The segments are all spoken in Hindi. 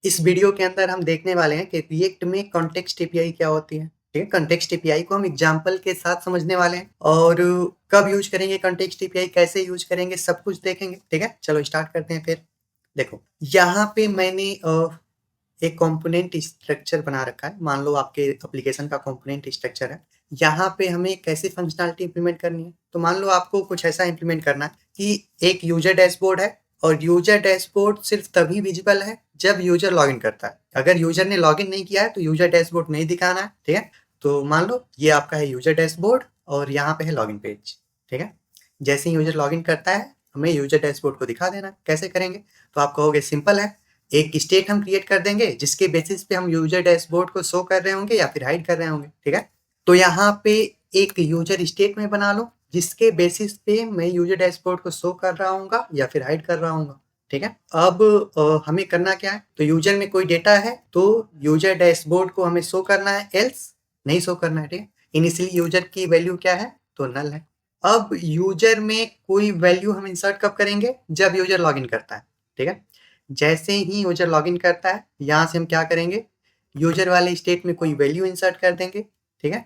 इस वीडियो के अंदर हम देखने वाले हैं कि रिएक्ट में कॉन्टेक्स्ट एपीआई क्या होती है। ठीक है, कॉन्टेक्स्ट एपीआई को हम एग्जांपल के साथ समझने वाले हैं और कब यूज करेंगे कॉन्टेक्स्ट एपीआई, कैसे यूज करेंगे, सब कुछ देखेंगे। ठीक है, चलो स्टार्ट करते हैं। फिर देखो, यहाँ पे मैंने एक कंपोनेंट स्ट्रक्चर बना रखा है। मान लो आपके एप्लीकेशन का कंपोनेंट स्ट्रक्चर है। यहाँ पे हमें कैसे फंक्शनलिटी इंप्लीमेंट करनी है। तो मान लो आपको कुछ ऐसा इंप्लीमेंट करना है कि एक यूजर डैशबोर्ड है और यूजर डैशबोर्ड सिर्फ तभी विजिबल है जब यूजर लॉगिन करता है। अगर यूजर ने लॉगिन नहीं किया है तो यूजर डैशबोर्ड नहीं दिखाना है। ठीक है, तो मान लो ये आपका है यूजर डैशबोर्ड और यहाँ पे है लॉगिन पेज। ठीक है, जैसे ही यूजर लॉगिन करता है हमें यूजर डैशबोर्ड को दिखा देना है। कैसे करेंगे? तो आप कहोगे सिंपल है, एक स्टेट हम क्रिएट कर देंगे जिसके बेसिस पे हम यूजर डैशबोर्ड को शो कर रहे होंगे या फिर हाइड कर रहे होंगे। ठीक है, तो यहाँ पे एक यूजर स्टेट में बना लो जिसके बेसिस पे मैं यूजर डैशबोर्ड को शो कर रहा हूँ या फिर हाइड कर रहा हूँ। ठीक है, अब हमें करना क्या है? तो यूजर में कोई डेटा है तो यूजर डैशबोर्ड को हमें शो करना है, एल्स नहीं शो करना है। ठीक है, इनिशियली यूजर की वैल्यू क्या है? तो नल है। अब यूजर में कोई वैल्यू हम इंसर्ट कब करेंगे? जब यूजर लॉगिन करता है। ठीक है, जैसे ही यूजर लॉगिन करता है यहाँ से हम क्या करेंगे? यूजर वाले स्टेट में कोई वैल्यू इंसर्ट कर देंगे। ठीक है,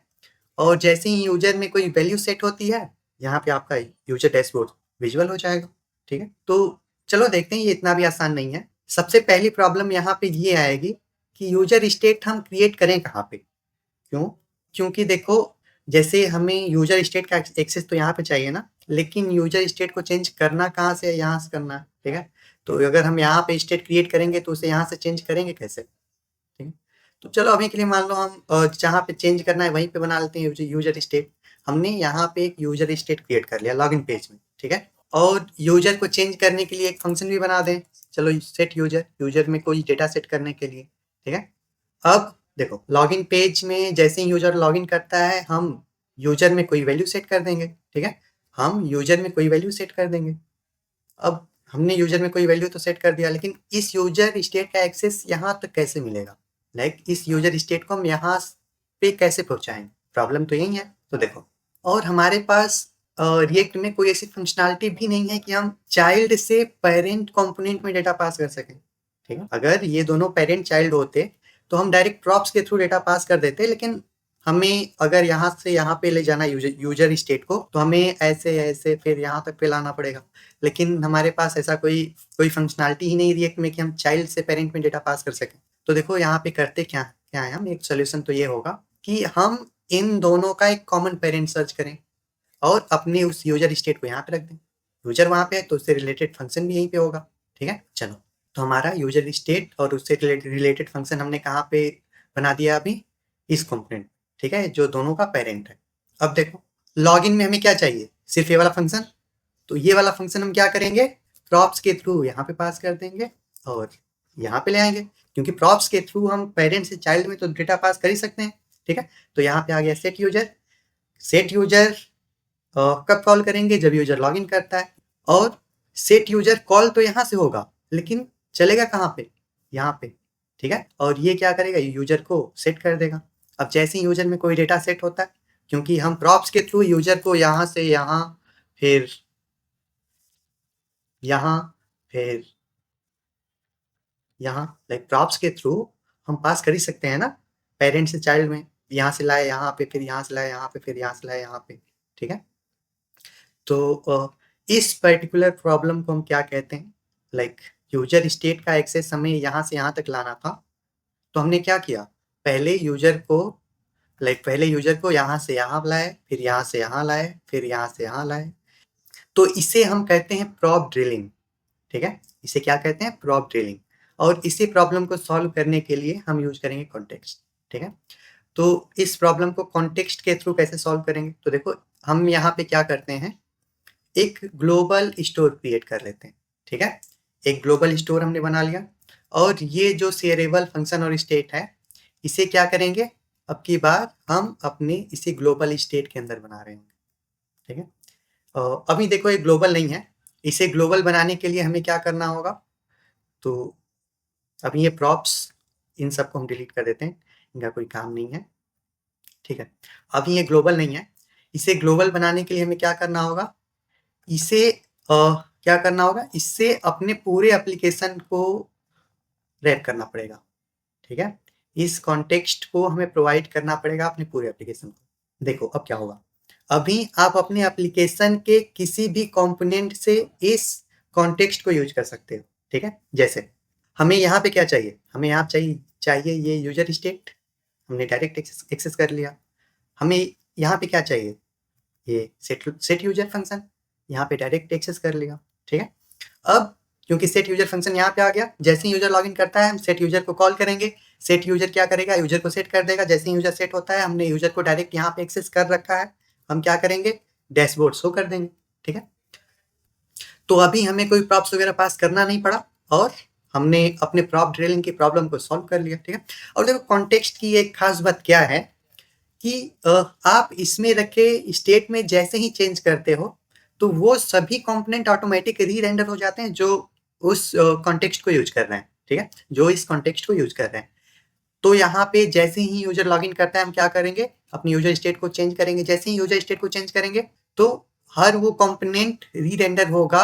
और जैसे ही यूजर में कोई वैल्यू सेट होती है यहाँ पे आपका यूजर डैशबोर्ड विजुअल हो जाएगा। ठीक है, तो चलो देखते हैं, ये इतना भी आसान नहीं है। सबसे पहली प्रॉब्लम यहाँ पे ये आएगी कि यूजर स्टेट हम क्रिएट करें कहाँ पे? क्यों? क्योंकि देखो, जैसे हमें यूजर स्टेट का एक्सेस तो यहाँ पे चाहिए ना, लेकिन यूजर स्टेट को चेंज करना कहाँ से है? यहाँ से करना है। ठीक है, तो अगर हम यहाँ पे स्टेट क्रिएट करेंगे तो उसे यहाँ से चेंज करेंगे कैसे? ठीक है, तो चलो अभी के लिए मान लो हम जहाँ पे चेंज करना है वहीं पे बना लेते हैं यूजर स्टेट। हमने यहाँ पे एक यूजर स्टेट क्रिएट कर लिया लॉगिन पेज में। ठीक है, और यूजर को चेंज करने के लिए एक फंक्शन भी बना दें। चलो सेट यूजर, यूजर में कोई डेटा सेट करने के लिए। ठीक है, अब देखो लॉगिन पेज में जैसे ही यूजर लॉगिन करता है हम यूजर में कोई वैल्यू सेट कर देंगे। ठीक है, हम यूजर में कोई वैल्यू सेट कर देंगे। अब हमने यूजर में कोई वैल्यू तो सेट कर दिया, लेकिन इस यूजर स्टेट का एक्सेस यहाँ तक कैसे मिलेगा? लाइक इस यूजर स्टेट को हम यहाँ पे कैसे पहुंचाएंगे? प्रॉब्लम तो यही है। तो देखो, और हमारे पास रिएक्ट में कोई ऐसी फंक्शनैलिटी भी नहीं है कि हम चाइल्ड से पेरेंट कंपोनेंट में डेटा पास कर सकें। ठीक है, अगर ये दोनों पेरेंट चाइल्ड होते तो हम डायरेक्ट प्रॉप्स के थ्रू डेटा पास कर देते, लेकिन हमें अगर यहाँ से यहाँ पे ले जाना यूजर स्टेट को तो हमें ऐसे ऐसे फिर यहाँ तक पे लाना पड़ेगा। लेकिन हमारे पास ऐसा कोई कोई फंक्शनैलिटी ही नहीं रिएक्ट में कि हम चाइल्ड से पेरेंट में डेटा पास कर सकें। तो देखो यहाँ पे करते क्या क्या है, हम एक सोल्यूशन तो ये होगा कि हम इन दोनों का एक कॉमन पेरेंट सर्च करें और अपने उस यूजर स्टेट को यहाँ पे रख दें। यूजर वहाँ पे है तो उससे रिलेटेड फंक्शन भी यहीं पे होगा। ठीक है, चलो, तो हमारा यूजर स्टेट और उससे रिलेटेड फंक्शन हमने कहाँ पे बना दिया? अभी इस कंपोनेंट। ठीक है, जो दोनों का पेरेंट है। अब देखो, लॉगिन में हमें क्या चाहिए? सिर्फ ये वाला फंक्शन। तो ये वाला फंक्शन हम क्या करेंगे? प्रॉप्स के थ्रू यहाँ पे पास कर देंगे और यहाँ पे ले आएंगे, क्योंकि प्रॉप्स के थ्रू हम पेरेंट से चाइल्ड में तो डेटा पास कर ही सकते हैं। ठीक है, तो यहाँ पे आ गया सेट यूजर। सेट यूजर कब कॉल करेंगे? जब यूजर लॉगिन करता है। और सेट यूजर कॉल तो यहाँ से होगा, लेकिन चलेगा कहाँ पे? यहाँ पे। ठीक है, और ये क्या करेगा? यूजर को सेट कर देगा। अब जैसे ही यूजर में कोई डेटा सेट होता है, क्योंकि हम प्रॉप्स के थ्रू यूजर को यहाँ से यहाँ, फिर यहाँ, फिर यहाँ, लाइक प्रॉप्स के थ्रू हम पास कर ही सकते हैं ना, पेरेंट से चाइल्ड में। यहाँ से लाए यहाँ पे, फिर यहाँ से लाए यहाँ पे, फिर यहाँ से लाए यहाँ पे। ठीक है, तो इस पर्टिकुलर प्रॉब्लम को हम क्या कहते हैं? लाइक यूजर स्टेट का एक्सेस हमें यहाँ से यहाँ तक लाना था, तो हमने क्या किया? पहले यूजर को यहाँ से यहाँ लाए, फिर यहाँ से यहाँ लाए, फिर यहाँ से यहाँ लाए। तो इसे हम कहते हैं प्रॉप ड्रिलिंग। ठीक है, इसे क्या कहते हैं? Prop drilling. और इसी प्रॉब्लम को सॉल्व करने के लिए हम यूज करेंगे कॉन्टेक्स्ट। ठीक है, तो इस प्रॉब्लम को कॉन्टेक्स्ट के थ्रू कैसे सॉल्व करेंगे? तो देखो, हम यहाँ पे क्या करते हैं, एक ग्लोबल स्टोर क्रिएट कर लेते हैं। ठीक है, एक ग्लोबल स्टोर हमने बना लिया और ये जो शेयरेबल फंक्शन और स्टेट है इसे क्या करेंगे? अब की बार हम अपने इसी ग्लोबल स्टेट के अंदर बना रहे होंगे। ठीक है, अभी देखो ये ग्लोबल नहीं है, इसे ग्लोबल बनाने के लिए हमें क्या करना होगा? तो अभी ये प्रॉप्स, इन सबको हम डिलीट कर देते हैं, इनका कोई काम नहीं है। ठीक है, अभी ये ग्लोबल नहीं है, इसे ग्लोबल बनाने के लिए हमें क्या करना होगा? इसे क्या करना होगा? इससे अपने पूरे एप्लीकेशन को रैप करना पड़ेगा, ठीक है? इस कॉन्टेक्स्ट को हमें प्रोवाइड करना पड़ेगा अपने पूरे एप्लीकेशन को। देखो अब क्या होगा, अभी आप अपने एप्लीकेशन के किसी भी कंपोनेंट से इस कॉन्टेक्स्ट को यूज कर सकते हो, ठीक है? जैसे हमें यहाँ पे क्या चाहिए, हमें यहाँ चाहिए ये यूजर स्टेट, हमने डायरेक्ट एक्सेस कर लिया। हमें यहाँ पे क्या चाहिए, ये सेट यूजर फंक्शन, यहाँ पे डायरेक्ट एक्सेस कर लिया, ठीक है? अब क्योंकि सेट यूजर फंक्शन यहाँ पे आ गया, जैसे ही यूजर लॉगिन करता है हम सेट यूजर को कॉल करेंगे, सेट यूजर क्या करेगा, यूजर को सेट कर देगा। जैसे ही यूजर सेट होता है, हमने यूजर को डायरेक्ट यहाँ पे एक्सेस कर रखा है, हम क्या करेंगे, डैशबोर्ड शो कर देंगे, ठीक है? तो अभी हमें कोई प्रॉप्स वगैरह पास करना नहीं पड़ा और हमने अपने प्रॉप ड्रिलिंग की प्रॉब्लम को सॉल्व कर लिया, ठीक है? और देखो कॉन्टेक्स्ट की एक खास बात क्या है कि आप इसमें रखे स्टेट में जैसे ही चेंज करते हो तो वो सभी कंपोनेंट ऑटोमेटिक री रेंडर हो जाते हैं जो उस कॉन्टेक्स्ट को यूज कर रहे हैं, ठीक है? जो इस कॉन्टेक्स्ट को यूज कर रहे हैं। तो यहाँ पे जैसे ही यूजर लॉगिन करता है हम क्या करेंगे, अपनी यूजर स्टेट को चेंज करेंगे। जैसे ही यूजर स्टेट को चेंज करेंगे तो हर वो कंपोनेंट री रेंडर होगा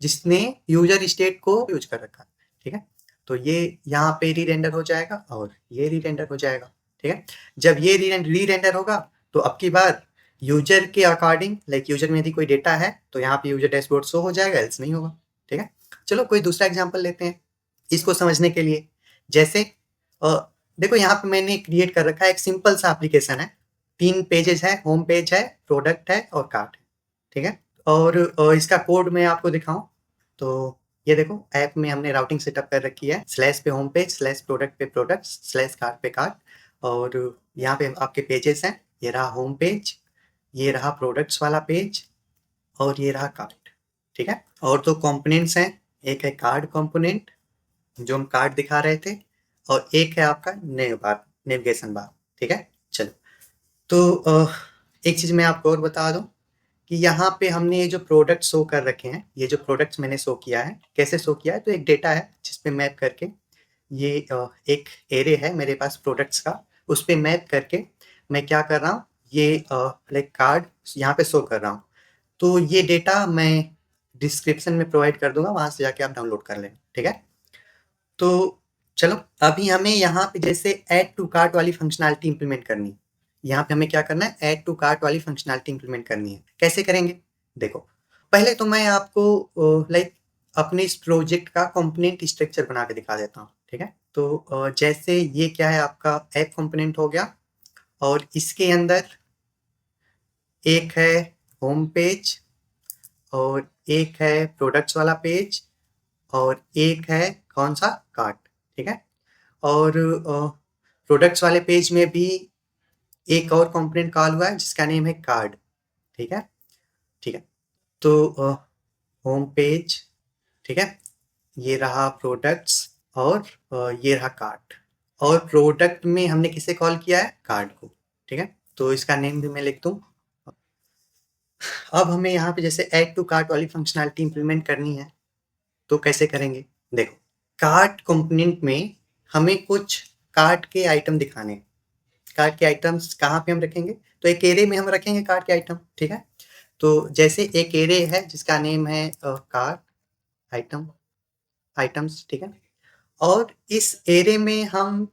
जिसने यूजर स्टेट को यूज कर रखा है, ठीक है? तो ये यहाँ पे री रेंडर हो जाएगा और ये री रेंडर हो जाएगा, ठीक है? जब ये री रेंडर होगा तो अब की बार यूजर के अकॉर्डिंग, लाइक यूजर में यदि कोई डेटा है तो यहाँ पे यूजर डैशबोर्ड शो हो जाएगा, एल्स नहीं होगा, ठीक है? चलो कोई दूसरा एग्जांपल लेते हैं इसको समझने के लिए। जैसे देखो यहाँ पे मैंने क्रिएट कर रखा है, एक सिंपल सा एप्लीकेशन है, 3 पेजेस है, होम पेज है, प्रोडक्ट है और कार्ट है, ठीक है? और इसका कोड मैं आपको दिखाऊं तो ये देखो ऐप में हमने राउटिंग सेटअप कर रखी है, स्लैश पे होम पेज, स्लैश प्रोडक्ट पे प्रोडक्ट, स्लैश कार्ट पे कार्ट, और यहाँ पे आपके पेजेस हैं, ये रहा होम पेज, ये रहा प्रोडक्ट्स वाला पेज और ये रहा कार्ट, ठीक है? और तो कंपोनेंट्स हैं, एक है कार्ड कंपोनेंट जो हम कार्ड दिखा रहे थे और एक है आपका नेविगेशन बार, ठीक है? चलो तो एक चीज मैं आपको और बता दूं कि यहाँ पे हमने ये जो प्रोडक्ट शो कर रखे हैं, ये जो प्रोडक्ट्स मैंने शो किया है, कैसे शो किया है, तो एक डेटा है जिसपे मैप करके ये एक एरे है मेरे पास प्रोडक्ट्स का, उस पे मैप करके मैं क्या कर रहा हूँ, ये लाइक कार्ड यहाँ पे शो कर रहा हूँ। तो ये डेटा मैं डिस्क्रिप्शन में प्रोवाइड कर दूंगा, वहां से जाके आप डाउनलोड कर लें, ठीक है? तो चलो अभी हमें यहाँ पे जैसे ऐड टू कार्ट वाली फंक्शनैलिटी इंप्लीमेंट करनी है। यहाँ पे हमें क्या करना है, ऐड टू कार्ट वाली फंक्शनैलिटी इंप्लीमेंट करनी है। कैसे करेंगे, देखो पहले तो मैं आपको लाइक अपने इस प्रोजेक्ट का कंपोनेंट स्ट्रक्चर बना के दिखा देता हूँ, ठीक है? तो जैसे ये क्या है, आपका ऐप कंपोनेंट हो गया और इसके अंदर एक है होम पेज और एक है प्रोडक्ट्स वाला पेज और एक है कौन सा, कार्ट, ठीक है? और प्रोडक्ट्स वाले पेज में भी एक और कंपोनेंट कॉल हुआ है जिसका नेम है कार्ड, ठीक है? ठीक है, तो होम पेज, ठीक है, ये रहा प्रोडक्ट्स और ये रहा कार्ड, और प्रोडक्ट में हमने किसे कॉल किया है, कार्ड को, ठीक है? तो इसका नेम भी मैं लिख दूं। अब हमें यहाँ पे जैसे ऐड टू कार्ट वाली फंक्शनैलिटी इंप्लीमेंट करनी है तो कैसे करेंगे, देखो कार्ट कंपोनेंट में हमें कुछ कार्ट के आइटम दिखाने हैं। कार्ट के आइटम्स कहाँ पे हम रखेंगे, तो एक एरे में हम रखेंगे कार्ट के आइटम, ठीक है? तो जैसे एक एरे है जिसका नेम है कार्ट आइटम्स, ठीक है? और इस एरे में हम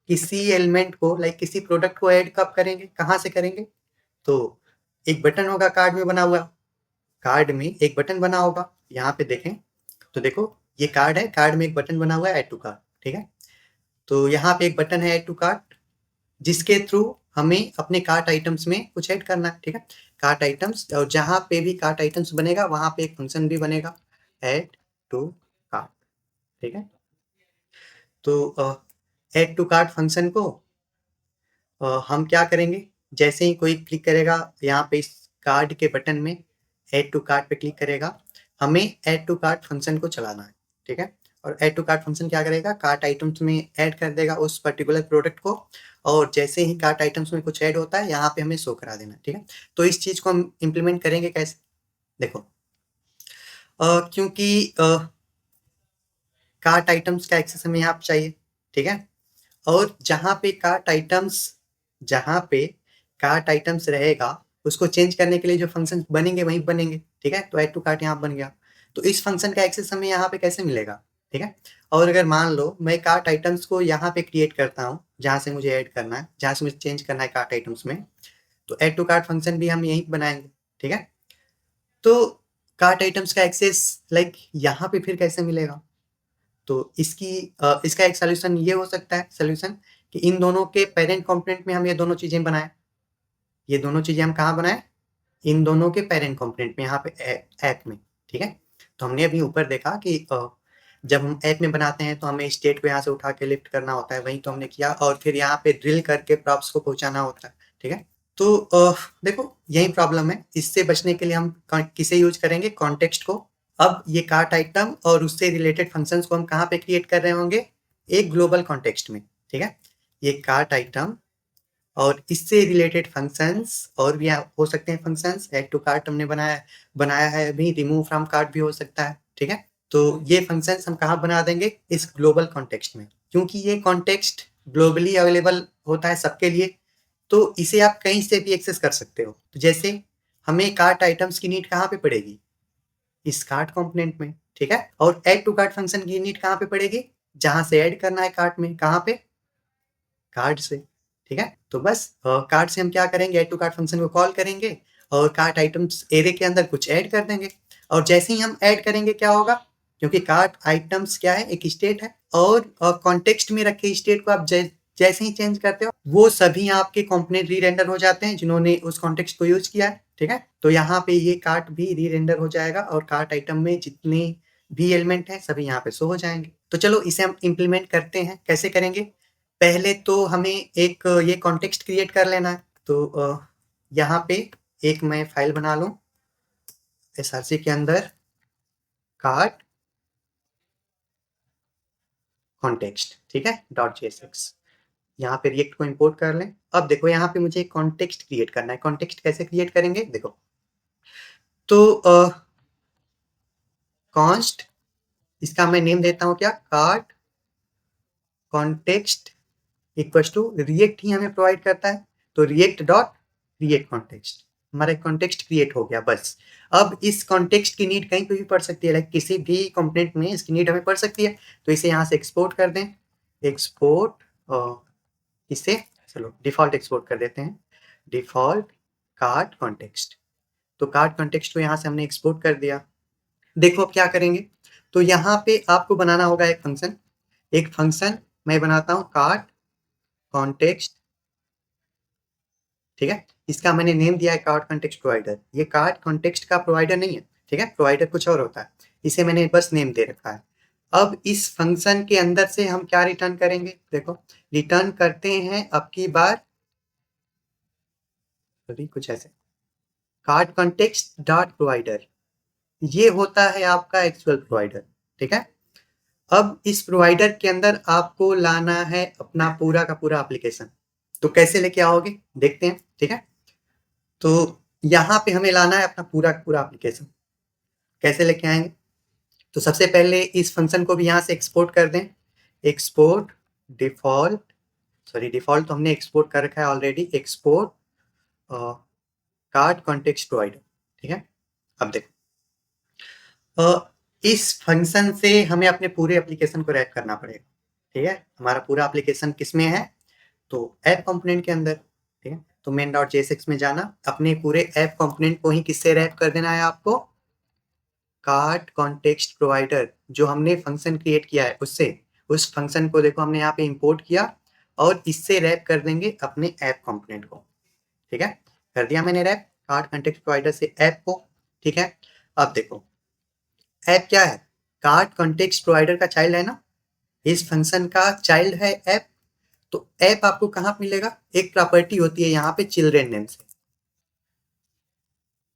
किसी एलिमेंट को, लाइक किसी प्रोडक्ट को ऐड कब करेंगे, कहाँ से करेंगे, तो एक बटन होगा कार्ड में बना हुआ, कार्ड में एक बटन बना होगा, यहाँ पे देखें तो देखो ये कार्ड है, कार्ड में एक बटन बना हुआ है ऐड टू कार्ट, ठीक है? तो यहाँ पे एक बटन है ऐड टू कार्ट जिसके थ्रू हमें अपने कार्ट आइटम्स में कुछ ऐड करना है, ठीक है? कार्ट आइटम्स, और जहाँ पे भी कार्ट आइटम्स बनेगा वहाँ पे एक फंक्शन भी बनेगा ऐड टू कार्ट, ठीक है? तो ऐड टू कार्ट फंक्शन को हम क्या करेंगे, जैसे ही कोई क्लिक करेगा यहाँ पे इस कार्ड के बटन में ऐड टू कार्ट पे क्लिक करेगा, हमें ऐड टू कार्ट फंक्शन को चलाना है, ठीक है? और ऐड टू कार्ट फंक्शन क्या करेगा, कार्ट आइटम्स में ऐड कर देगा उस पर्टिकुलर प्रोडक्ट को, और जैसे ही कार्ट आइटम्स में कुछ ऐड होता है यहाँ पे हमें शो करा देना, ठीक है? तो इस चीज को हम इम्प्लीमेंट करेंगे कैसे, देखो क्योंकि कार्ट आइटम्स का एक्सेस हमें यहाँ पे चाहिए, ठीक है? और जहाँ पे कार्ट आइटम्स रहेगा उसको चेंज करने के लिए जो फंक्शन बनेंगे वहीं बनेंगे, ठीक है? तो ऐड टू कार्ट यहाँ बन गया, तो इस फंक्शन का एक्सेस हमें यहाँ पे कैसे मिलेगा, ठीक है। और अगर मान लो मैं कार्ट आइटम्स को यहाँ पे क्रिएट करता हूँ, जहाँ से मुझे ऐड करना है, जहाँ से मुझे चेंज करना है कार्ट आइटम्स में, तो ऐड टू कार्ट फंक्शन भी हम यहीं बनाएंगे। ठीक है। तो कार्ट आइटम्स का एक्सेस लाइक यहाँ पे फिर कैसे मिलेगा? तो इसका एक सोल्यूशन ये हो सकता है, सोल्यूशन कि इन दोनों के पेरेंट कंपोनेंट में हम ये दोनों चीजें बनाएं। ये दोनों चीजें हम कहाँ बनाएं? इन दोनों के पेरेंट कंपोनेंट में, यहाँ पे ऐप में। ठीक है। तो हमने अभी ऊपर देखा कि जब हम ऐप में बनाते हैं तो हमें स्टेट को यहाँ से उठा के लिफ्ट करना होता है, वही तो हमने किया, और फिर यहाँ पे ड्रिल करके प्रॉप्स को पहुंचाना होता है। ठीक है। तो देखो यही प्रॉब्लम है। इससे बचने के लिए हम किसे यूज करेंगे? कॉन्टेक्स्ट को। अब ये कार्ट आइटम और उससे रिलेटेड फंक्शंस को हम कहाँ पे क्रिएट कर रहे होंगे? एक ग्लोबल कॉन्टेक्स्ट में। ठीक है। ये कार्ट आइटम और इससे रिलेटेड फंक्शंस और भी हो सकते हैं फंक्शंस। ऐड टू कार्ट हमने बनाया है अभी, रिमूव फ्रॉम कार्ट भी हो सकता है। ठीक है। तो ये फंक्शंस हम कहाँ बना देंगे? इस ग्लोबल कॉन्टेक्स्ट में, क्योंकि ये कॉन्टेक्स्ट ग्लोबली अवेलेबल होता है सबके लिए, तो इसे आप कहीं से भी एक्सेस कर सकते हो। तो जैसे हमें कार्ट आइटम्स की नीड कहाँ पे पड़ेगी? इस कार्ट कंपोनेंट में। ठीक है। और ऐड टू कार्ट फंक्शन की नीड कहाँ पे पड़ेगी? जहां से ऐड करना है कार्ट में, कहाँ पे? कार्ड से। ठीक है। तो बस कार्ड से हम क्या करेंगे? ऐड टू कार्ट फंक्शन को कॉल करेंगे और कार्ट आइटम्स एरे के अंदर कुछ ऐड कर देंगे, और जैसे ही हम ऐड करेंगे क्या होगा? क्योंकि कार्ट आइटम्स क्या है? एक स्टेट है, और कॉन्टेक्स्ट में रखे स्टेट को आप जैसे ही चेंज करते हो, वो सभी आपके कंपोनेंट री रेंडर हो जाते हैं जिन्होंने उस कॉन्टेक्स्ट को यूज किया है। ठीक है। तो यहाँ पे ये कार्ट भी री रेंडर हो जाएगा, और कार्ट आइटम में जितने भी एलिमेंट है सभी यहाँ पे शो हो जाएंगे। तो चलो इसे हम इम्प्लीमेंट करते हैं। कैसे करेंगे? पहले तो हमें एक ये कॉन्टेक्स्ट क्रिएट कर लेना है। तो यहाँ पे एक मैं फाइल बना लूँ src के अंदर, कार्ट कॉन्टेक्स्ट। ठीक है। .jsx। यहाँ पे रिएक्ट को इंपोर्ट कर लें। अब देखो यहाँ पे मुझे कॉन्टेक्स्ट क्रिएट करना है। कॉन्टेक्स्ट कैसे क्रिएट करेंगे? देखो, तो कॉन्स्ट, इसका मैं नेम देता हूँ क्या? Cart context equals to React ही हमें प्रोवाइड करता है, तो रिएक्ट डॉट रिएक्ट कॉन्टेक्स्ट, हमारा कॉन्टेक्स्ट क्रिएट हो गया। बस अब इस कॉन्टेक्स्ट की नीड कहीं पे भी पड़ सकती है, लाइक किसी भी कंपोनेंट में इसकी नीड हमें पड़ सकती है। तो इसे यहाँ से एक्सपोर्ट कर दें। एक्सपोर्ट इसे चलो डिफॉल्ट एक्सपोर्ट कर देते हैं, डिफॉल्ट कार्ट कॉन्टेक्स्ट। तो कार्ट कॉन्टेक्स्ट को यहाँ से हमने एक्सपोर्ट कर दिया। देखो अब क्या करेंगे? तो यहाँ पे आपको बनाना होगा एक फंक्शन मैं बनाता हूँ, कार्ट कॉन्टेक्स्ट। ठीक है। इसका मैंने नेम दिया है कार्ट कॉन्टेक्स्ट प्रोवाइडर। ये कार्ट कॉन्टेक्स्ट का प्रोवाइडर नहीं है। ठीक है। प्रोवाइडर कुछ और होता है, इसे मैंने बस नेम दे रखा है। अब इस फंक्शन के अंदर से हम क्या रिटर्न करेंगे? देखो, रिटर्न करते हैं अब की बार कुछ ऐसे, कार्ट कॉन्टेक्स्ट डॉट प्रोवाइडर। ये होता है आपका एक्चुअल प्रोवाइडर। ठीक है। अब इस प्रोवाइडर के अंदर आपको लाना है अपना पूरा का पूरा एप्लीकेशन। तो कैसे लेके आओगे? देखते हैं। ठीक है। तो यहाँ पे हमें लाना है अपना पूरा का पूरा एप्लीकेशन। कैसे लेके आएंगे? तो सबसे पहले इस फंक्शन को भी यहाँ से एक्सपोर्ट कर दें। एक्सपोर्ट डिफॉल्ट, सॉरी डिफॉल्ट तो हमने एक्सपोर्ट कर रखा है already. Export cart context provider. ठीक है। अब देखो, इस फंक्शन से हमें अपने पूरे एप्लीकेशन को रैप करना पड़ेगा। ठीक है। हमारा पूरा एप्लीकेशन किस में है? तो ऐप कंपोनेंट के अंदर। ठीक है। तो मेन डॉट जेएसएक्स में जाना, अपने पूरे ऐप कंपोनेंट को ही किससे रैप कर देना है आपको? कार्ट कॉन्टेक्स्ट प्रोवाइडर, जो हमने फंक्शन क्रिएट किया है उससे। उस फंक्शन को देखो हमने यहाँ पे इंपोर्ट किया, और इससे रैप कर देंगे अपने ऐप कंपोनेंट को। ठीक है। कर दिया मैंने रैप कार्ट कॉन्टेक्स्ट प्रोवाइडर से ऐप को। ठीक है। अब देखो, ऐप क्या है? कार्ट कॉन्टेक्स्ट प्रोवाइडर का चाइल्ड है ना, इस फंक्शन का चाइल्ड है ऐप। तो ऐप आपको कहाँ मिलेगा? एक प्रॉपर्टी होती है यहाँ पे चिल्ड्रेन नेम से।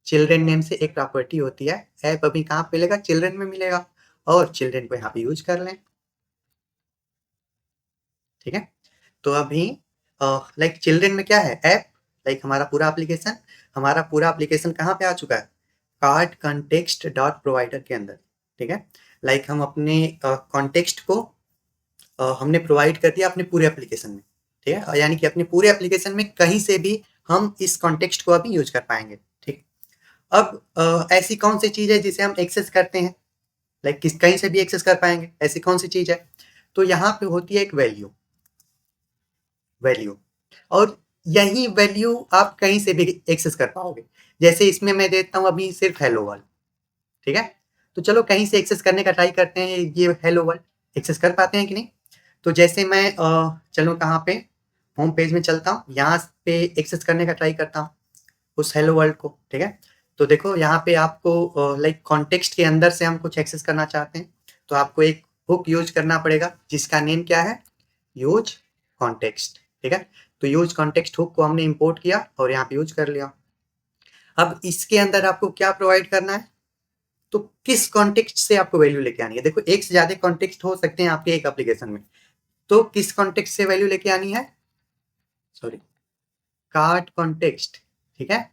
चिल्ड्रेन नेम से एक प्रॉपर्टी होती है। ऐप अभी कहाँ मिलेगा? चिल्ड्रेन में मिलेगा, और चिल्ड्रेन को यहाँ पे यूज कर लें। ठीक है। तो अभी लाइक चिल्ड्रेन में क्या है? ऐप। लाइक हमारा पूरा एप्लीकेशन कहाँ पे आ चुका है? कार्ट कॉन्टेक्स्ट डॉट प्रोवाइडर के अंदर। ठीक है। लाइक हम अपने कॉन्टेक्स्ट को हमने प्रोवाइड कर दिया अपने पूरे एप्लीकेशन में। ठीक है। यानी कि अपने पूरे एप्लीकेशन में कहीं से भी हम इस कॉन्टेक्स्ट को अभी यूज कर पाएंगे। ठीक। अब ऐसी कौन सी चीज है जिसे हम एक्सेस करते हैं? लाइक किस कहीं से भी एक्सेस कर पाएंगे, ऐसी कौन सी चीज है? तो यहाँ पे होती है एक वैल्यू, वैल्यू, और यही वैल्यू आप कहीं से भी एक्सेस कर पाओगे। जैसे इसमें मैं देता हूँ अभी सिर्फ हेलो वर्ल्ड, ठीक है? तो चलो कहीं से एक्सेस करने का ट्राई करते हैं, ये हेलो वर्ल्ड एक्सेस कर पाते हैं कि नहीं? तो जैसे मैं चलो कहाँ पे, होम पेज में चलता हूँ, यहाँ पे एक्सेस करने का ट्राई करता हूँ उस हेलो वर्ल्ड को, ठीक है? तो देखो यहाँ पे आपको लाइक कॉन्टेक्स्ट के अंदर से हम कुछ एक्सेस करना चाहते हैं, तो आपको एक हुक यूज करना पड़ेगा जिसका नेम क्या है, यूज कॉन्टेक्स्ट, ठीक है? तो यूज कॉन्टेक्स्ट हुक को हमने इंपोर्ट किया और यहाँ पे यूज कर लिया। अब इसके अंदर आपको क्या प्रोवाइड करना है, तो किस कॉन्टेक्स्ट से आपको वैल्यू लेके आनी है। देखो एक से ज्यादा कॉन्टेक्स्ट हो सकते हैं आपके एक एप्लीकेशन में, तो किस कॉन्टेक्स्ट से वैल्यू लेके आनी है, सॉरी, कार्ड कॉन्टेक्स्ट, ठीक है?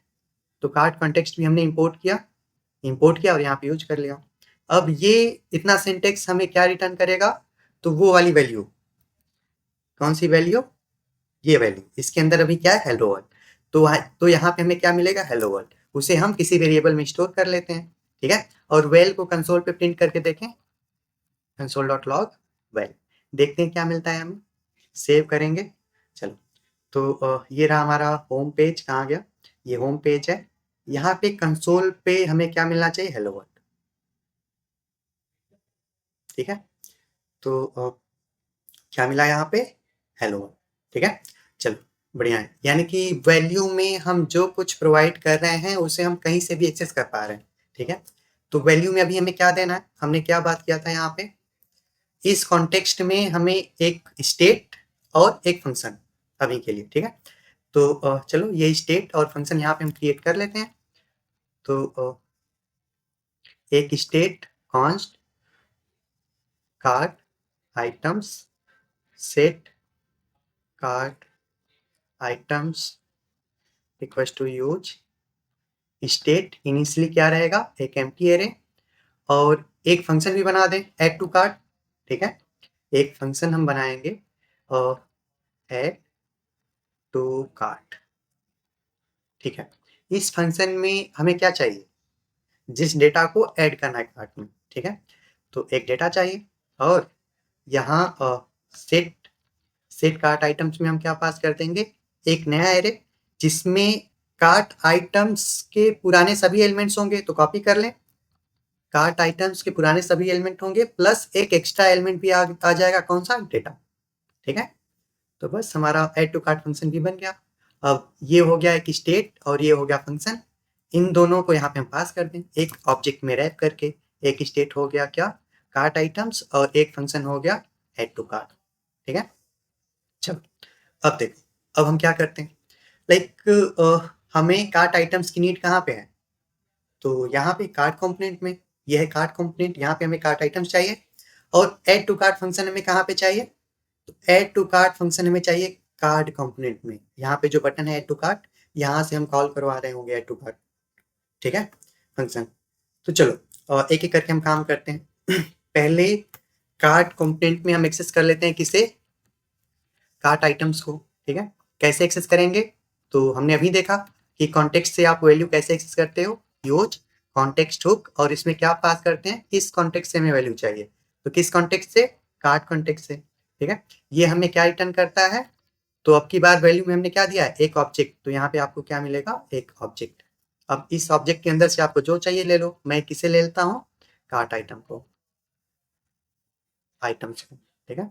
तो कार्ड कॉन्टेक्स्ट भी हमने इंपोर्ट किया और यहाँ पे यूज कर लिया। अब ये इतना सिंटेक्स हमें क्या रिटर्न करेगा, तो वो वाली वैल्यू, कौन सी वैल्यू, ये वैल्यू, इसके अंदर अभी क्या है, हेलो वर्ल्ड। तो यहाँ पे हमें क्या मिलेगा, हेलो वर्ल्ड, उसे हम किसी वेरिएबल में स्टोर कर लेते हैं, ठीक है? और वेल को कंसोल पे प्रिंट करके देखें, कंसोल डॉट लॉग वेल, देखते हैं क्या मिलता है हमें, सेव करेंगे। चलो, तो ये रहा हमारा होम पेज, कहाँ गया, ये होम पेज है। यहाँ पे कंसोल पे हमें क्या मिलना चाहिए, हेलो वर्ल्ड, ठीक है? तो क्या मिला यहाँ पे, हेलो वर्ल्ड, ठीक है? चलो, बढ़िया है, यानी कि वैल्यू में हम जो कुछ प्रोवाइड कर रहे हैं उसे हम कहीं से भी एक्सेस कर पा रहे हैं, ठीक है? तो वैल्यू में अभी हमें क्या देना है, हमने क्या बात किया था यहाँ पे, इस कॉन्टेक्स्ट में हमें एक स्टेट और एक फंक्शन अभी के लिए, ठीक है? तो चलो ये स्टेट और फंक्शन यहाँ पे हम क्रिएट कर लेते हैं। तो एक state const card items set card items equals to use state, initially क्या रहेगा, एक एम्प्टी एरे, और एक फंक्शन भी बना दें, ऐड टू कार्ट, ठीक है? एक फंक्शन हम बनाएंगे और ऐड टू कार्ट, ठीक है? इस फंक्शन में हमें क्या चाहिए, जिस डेटा को ऐड करना है कार्ट में, ठीक है? तो एक डेटा चाहिए, और यहाँ सेट सेट कार्ट आइटम्स में हम क्या पास कर देंगे, एक नया एरे जिसमें कार्ट आइटम्स के पुराने सभी एलिमेंट्स होंगे, तो कॉपी कर लें, कार्ट आइटम्स के पुराने सभी एलिमेंट होंगे प्लस एक एक्स्ट्रा एलिमेंट भी आ जाएगा, कौन सा, डेटा, ठीक है? तो बस हमारा ऐड टू कार्ट फंक्शन भी बन गया। अब ये हो गया एक स्टेट और ये हो गया फंक्शन, इन दोनों को यहाँ पे हम पास कर दें एक ऑब्जेक्ट में रैप करके, एक स्टेट हो गया क्या, कार्ट आइटम्स, और एक फंक्शन हो गया ऐड टू कार्ट, ठीक है? चलो, अब देखो, अब हम क्या करते हैं, लाइक हमें कार्ट आइटम्स की नीड कहाँ पे है, तो यहाँ पे कार्ट कंपोनेंट में, ये है कार्ट कंपोनेंट, यहाँ पे हमें कार्ट आइटम्स चाहिए, और ऐड टू कार्ट फंक्शन हमें कहाँ पे चाहिए, तो ऐड टू कार्ट फंक्शन हमें चाहिए कार्ड कंपोनेंट में, यहाँ पे जो बटन है ऐड टू कार्ट, यहाँ से हम कॉल करवा रहे होंगे ऐड टू कार्ट, ठीक है, फंक्शन। तो चलो एक एक करके हम काम करते हैं। पहले कार्ट कंपोनेंट में हम एक्सेस कर लेते हैं किसे, कार्ट आइटम्स को, ठीक है? कैसे एक्सेस करेंगे, तो हमने अभी देखा कि कॉन्टेक्स्ट से आप वैल्यू कैसे एक्सेस करते हो, यूज कॉन्टेक्स्ट हुक, और इसमें क्या पास करते हैं, किस कॉन्टेक्स्ट से हमें वैल्यू चाहिए, तो किस कॉन्टेक्स्ट से, कार्ट कॉन्टेक्स्ट से, ठीक है? ये हमें क्या रिटर्न करता है, तो अब की बार वैल्यू में हमने क्या दिया है, एक ऑब्जेक्ट, तो यहाँ पे आपको क्या मिलेगा, एक ऑब्जेक्ट। अब इस ऑब्जेक्ट के अंदर से आपको जो चाहिए ले लो, मैं किसे ले लेता हूँ, कार्ट आइटम को, आइटम्स को, ठीक है?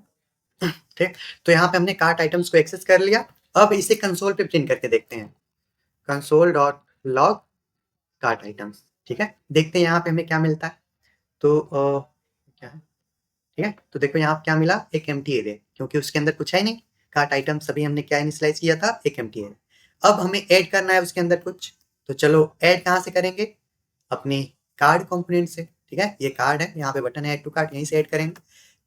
ठीक, तो यहाँ पे हमने कार्ट आइटम्स को एक्सेस कर लिया। अब इसे कंसोल पे प्रिंट करके देखते हैं, console dot log cart items, ठीक है? देखते हैं यहाँ पे हमें क्या मिलता है। तो क्या है, ठीक है? तो देखो यहाँ क्या मिला, एक एम्प्टी एरे, क्योंकि उसके अंदर कुछ है नहीं, कार्ट आइटम सभी हमने क्या इनिशियलाइज किया था, एक एम्प्टी एरे। अब हमें ऐड करना है उसके अंदर कुछ, तो चलो ऐड कहाँ से करेंगे, अपने कार्ड कंपोनेंट से, ठीक है? ये कार्ड है, यहाँ पे बटन है ऐड टू कार्ड, यहीं से ऐड करेंगे।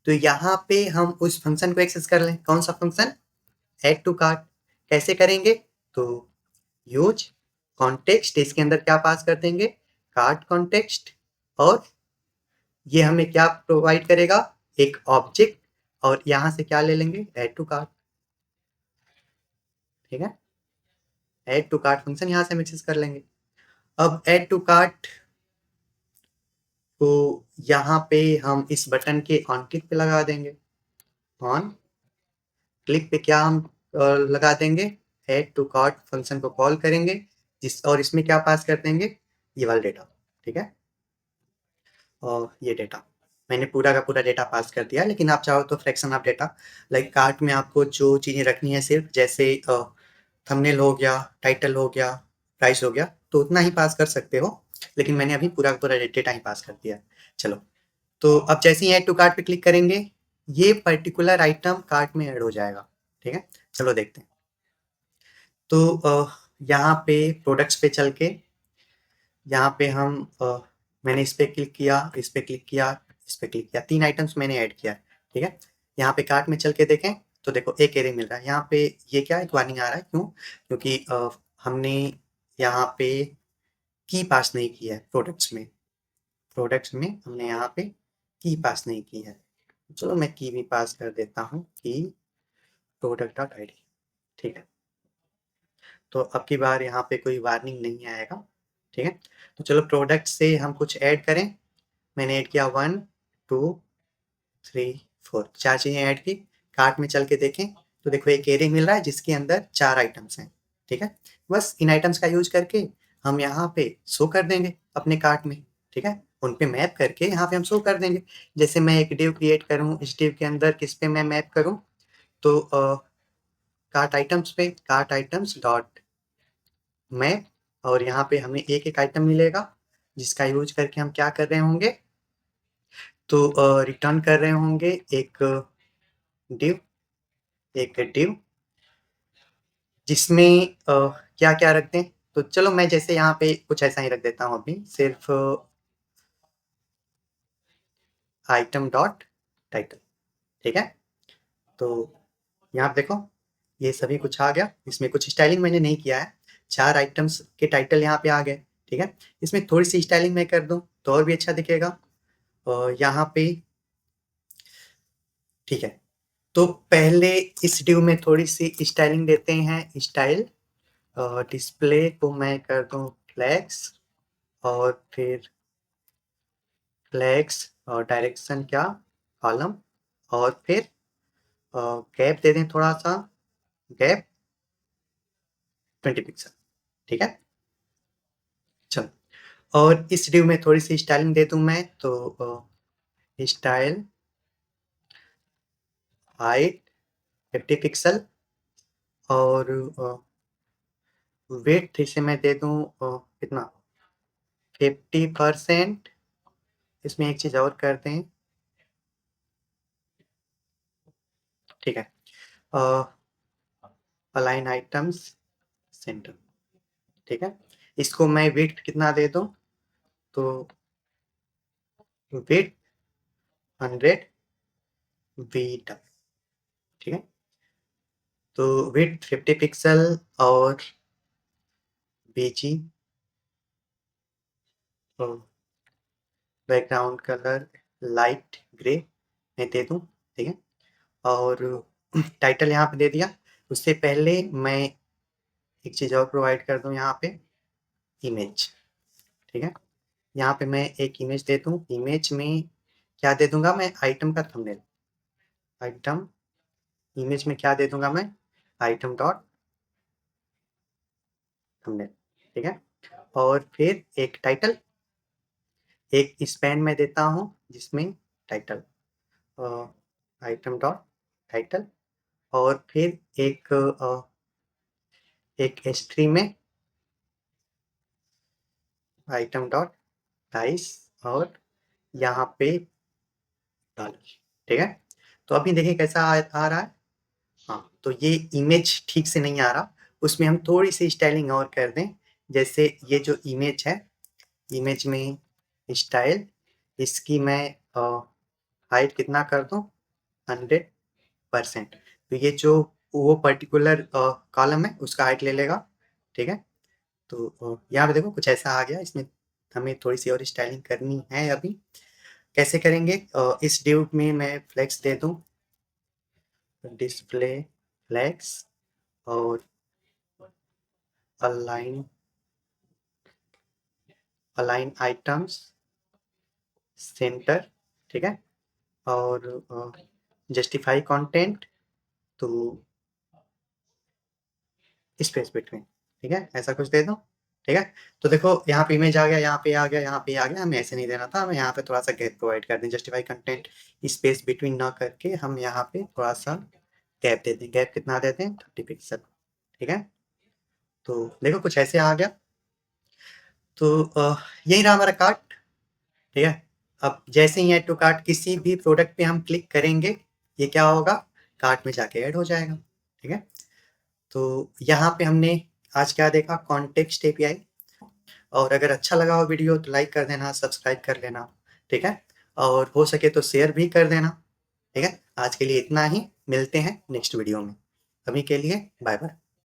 तो यहाँ पे हम उस फंक्शन को एक्सेस कर लें, कौन सा फंक्शन, ऐड टू कार्ट। कैसे करेंगे, तो यूज कॉन्टेक्स्ट, इसके अंदर क्या पास कर देंगे, कार्ड कॉन्टेक्स्ट, और ये हमें क्या प्रोवाइड करेगा, एक ऑब्जेक्ट, और यहाँ से क्या ले लेंगे, ऐड टू कार्ट, ठीक है? ऐड टू कार्ट फंक्शन यहाँ से हम एक्सेस कर लेंगे। अब ऐड टू कार्ट तो यहाँ पे हम इस बटन के ऑन क्लिक पे लगा देंगे। ऑन क्लिक पे क्या हम लगा देंगे, ऐड टू कार्ट फंक्शन को कॉल करेंगे और इसमें क्या पास कर देंगे, ये वाला डेटा। ठीक है, और ये डेटा मैंने पूरा का पूरा डेटा पास कर दिया, लेकिन आप चाहो तो fraction of data, like cart में आपको जो चीज़ें रखनी है सिर्फ, जैसे थंबनेल हो गया, टाइटल हो गया, प्राइस हो गया, तो उतना ही पास कर सकते हो, लेकिन मैंने अभी पूरा का पूरा डेटा ही पास कर दिया। चलो, तो अब जैसे ही ऐड टू कार्ट पे क्लिक करेंगे, ये पर्टिकुलर आइटम कार्ट में ऐड हो जाएगा। ठीक है, चलो देखते हैं। तो यहाँ पे प्रोडक्ट्स पे चल के, यहाँ पे हम मैंने इस पे क्लिक किया, इस पे क्लिक किया, इस पे क्लिक किया, 3 आइटम्स मैंने ऐड किया। ठीक है, यहाँ पे कार्ट में चल के देखें तो देखो एक एरर मिल रहा है यहाँ पे। ये क्या एक वार्निंग आ रहा है, क्यों? क्योंकि हमने यहाँ पे की पास नहीं की है प्रोडक्ट्स में हमने यहाँ पे की पास नहीं की है। चलो मैं की भी पास कर देता हूँ, की प्रोडक्ट डॉट आई डी। ठीक है, तो अब की बार यहाँ पे कोई वार्निंग नहीं आएगा। ठीक है, तो चलो प्रोडक्ट से हम कुछ ऐड करें। मैंने ऐड किया 1 2 3 4, 4 चीज़ें ऐड की। कार्ट में चल के देखें तो देखो एक एरे मिल रहा है जिसके अंदर 4 आइटम्स हैं। ठीक है, बस इन आइटम्स का यूज करके हम यहाँ पे शो कर देंगे अपने कार्ट में। ठीक है, उन पे मैप करके यहाँ पे हम शो कर देंगे। जैसे मैं एक डिव क्रिएट करूँ, इस डिव के अंदर किस पे मैं मैप करूँ, तो कार्ट आइटम्स पे कार्ट आइटम्स डॉट मैप, और यहाँ पे हमें एक एक आइटम मिलेगा जिसका यूज करके हम क्या कर रहे होंगे, तो रिटर्न कर रहे होंगे एक डिव, जिसमें क्या क्या रखते हैं। तो चलो मैं जैसे यहाँ पे कुछ ऐसा ही रख देता हूँ, अभी सिर्फ आइटम डॉट टाइटल। ठीक है, तो यहाँ पे देखो ये सभी कुछ आ गया, इसमें कुछ स्टाइलिंग मैंने नहीं किया है, 4 आइटम्स के टाइटल यहाँ पे आ गए। ठीक है, इसमें थोड़ी सी स्टाइलिंग मैं कर दूँ तो और भी अच्छा दिखेगा। और यहाँ पे ठीक है, तो पहले इस डिव में थोड़ी सी स्टाइलिंग देते हैं, स्टाइल डिस्प्ले को मैं कर दूं फ्लैक्स, और फिर फ्लैक्स और डायरेक्शन क्या, कॉलम, और फिर गैप दे दें थोड़ा सा, गैप 20 पिक्सल। ठीक है, चलो, और इस डिव में थोड़ी सी स्टाइलिंग दे दूं मैं, तो स्टाइल हाइट 50 पिक्सल, और वेट इसे मैं दे दूं कितना, 50%। इसमें एक चीज़ और करते हैं। ठीक है, अलाइन आइटम्स सेंटर। ठीक है, इसको मैं वेट कितना दे दूं, तो वेट 100 वीट। ठीक है, तो वेट 50 पिक्सल, और बीजी बैकग्राउंड कलर लाइट ग्रे मैं दे दूं। ठीक है, और टाइटल यहाँ पे दे दिया। उससे पहले मैं एक चीज़ और प्रोवाइड कर दूं, यहाँ पे इमेज। ठीक है, यहाँ पे मैं एक इमेज दे दूं, इमेज में क्या दे दूंगा मैं, आइटम का थंबनेल, आइटम इमेज में क्या दे दूंगा मैं, आइटम डॉट थंबनेल। ठीक है, और फिर एक टाइटल, एक स्पैन में देता हूँ जिसमें टाइटल, आइटम डॉट टाइटल, और फिर एक एस्ट्री में आइटम डॉट प्राइस, और यहाँ पे डॉलर। ठीक है, तो अभी देखिए कैसा आ रहा है। हाँ, तो ये इमेज ठीक से नहीं आ रहा, उसमें हम थोड़ी सी स्टाइलिंग और कर दें। जैसे ये जो इमेज है, इमेज में स्टाइल, इसकी मैं हाइट कितना कर दूं, 100%। तो ये जो वो पर्टिकुलर कॉलम है उसका हाइट ले लेगा। ठीक है, तो यहाँ पे देखो कुछ ऐसा आ गया। इसमें हमें थोड़ी सी और स्टाइलिंग करनी है। अभी कैसे करेंगे, इस डिव में मैं फ्लेक्स दे दूं, डिस्प्ले फ्लेक्स, और अलाइन आइटम्स सेंटर, ठीक है, और जस्टिफाई कंटेंट तो स्पेस बिटवीन, ठीक है, ऐसा कुछ दे दो, ठीक है। तो देखो यहाँ पे इमेज आ गया, यहाँ पे आ गया, यहाँ पे आ गया, हमें ऐसे नहीं देना था, हमें यहाँ पे थोड़ा सा गैप प्रोवाइड कर दें, जस्टिफाई कंटेंट स्पेस बिटवीन ना करके हम यहाँ पे थोड़ा सा गैप दे दें। गैप कितना देते हैं? 30 पिक्सल, ठीक है। तो देखो कुछ ऐसे आ गया। तो यही रहा हमारा कार्ट, ठीक है। अब जैसे ही ऐड टू कार्ट किसी भी प्रोडक्ट पे हम क्लिक करेंगे, ये क्या होगा? कार्ट में जाके ऐड हो जाएगा, ठीक है। तो यहाँ पे हमने आज क्या देखा? Context API. और अगर अच्छा लगा हो वीडियो तो लाइक कर देना, सब्सक्राइब कर लेना, ठीक है। और हो सके तो शेयर भी कर देना, ठीक है। आज के लिए इतना ही, मिलते हैं नेक्स्ट वीडियो में। अभी के लिए बाय बाय।